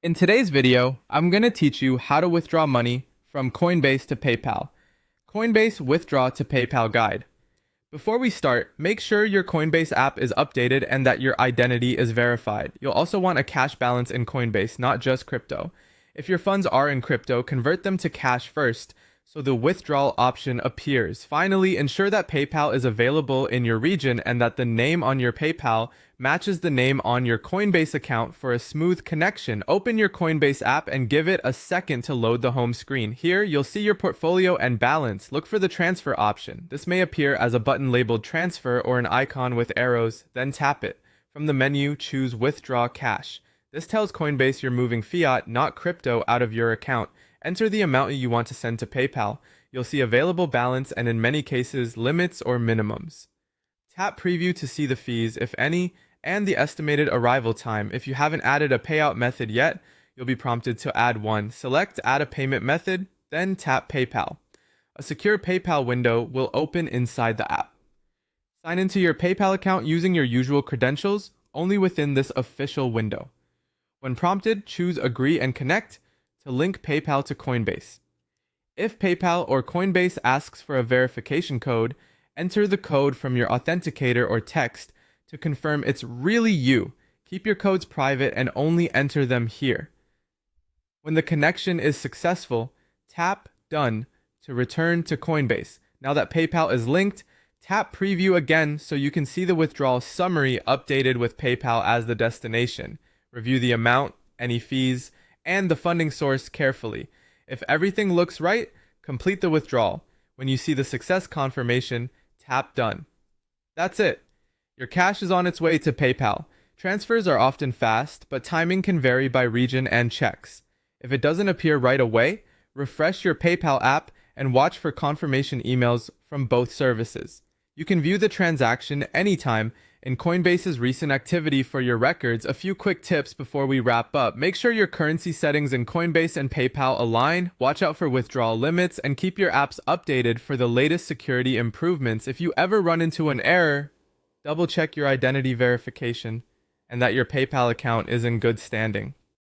In today's video, I'm going to teach you how to withdraw money from Coinbase to PayPal. Coinbase Withdraw to PayPal Guide. Before we start, make sure your Coinbase app is updated and that your identity is verified. You'll also want a cash balance in Coinbase, not just crypto. If your funds are in crypto, convert them to cash first, so the withdrawal option appears. Finally, ensure that PayPal is available in your region and that the name on your PayPal matches the name on your Coinbase account for a smooth connection. Open your Coinbase app and give it a second to load the home screen. Here, you'll see your portfolio and balance. Look for the transfer option. This may appear as a button labeled transfer or an icon with arrows, then tap it. From the menu, choose withdraw cash. This tells Coinbase you're moving fiat, not crypto, out of your account. Enter the amount you want to send to PayPal. You'll see available balance and in many cases, limits or minimums. Tap preview to see the fees, if any, and the estimated arrival time. If you haven't added a payout method yet, you'll be prompted to add one. Select add a payment method, then tap PayPal. A secure PayPal window will open inside the app. Sign into your PayPal account using your usual credentials, only within this official window. When prompted, choose agree and connect to link PayPal to Coinbase. If PayPal or Coinbase asks for a verification code, enter the code from your authenticator or text to confirm it's really you. Keep your codes private and only enter them here. When the connection is successful, tap Done to return to Coinbase. Now that PayPal is linked, tap Preview again so you can see the withdrawal summary updated with PayPal as the destination. Review the amount, any fees, and the funding source carefully. If everything looks right, complete the withdrawal. When you see the success confirmation, tap Done. That's it. Your cash is on its way to PayPal. Transfers are often fast, but timing can vary by region and checks. If it doesn't appear right away, refresh your PayPal app and watch for confirmation emails from both services. You can view the transaction anytime in Coinbase's recent activity for your records. A few quick tips before we wrap up. Make sure your currency settings in Coinbase and PayPal align, watch out for withdrawal limits, and keep your apps updated for the latest security improvements. If you ever run into an error, double check your identity verification and that your PayPal account is in good standing.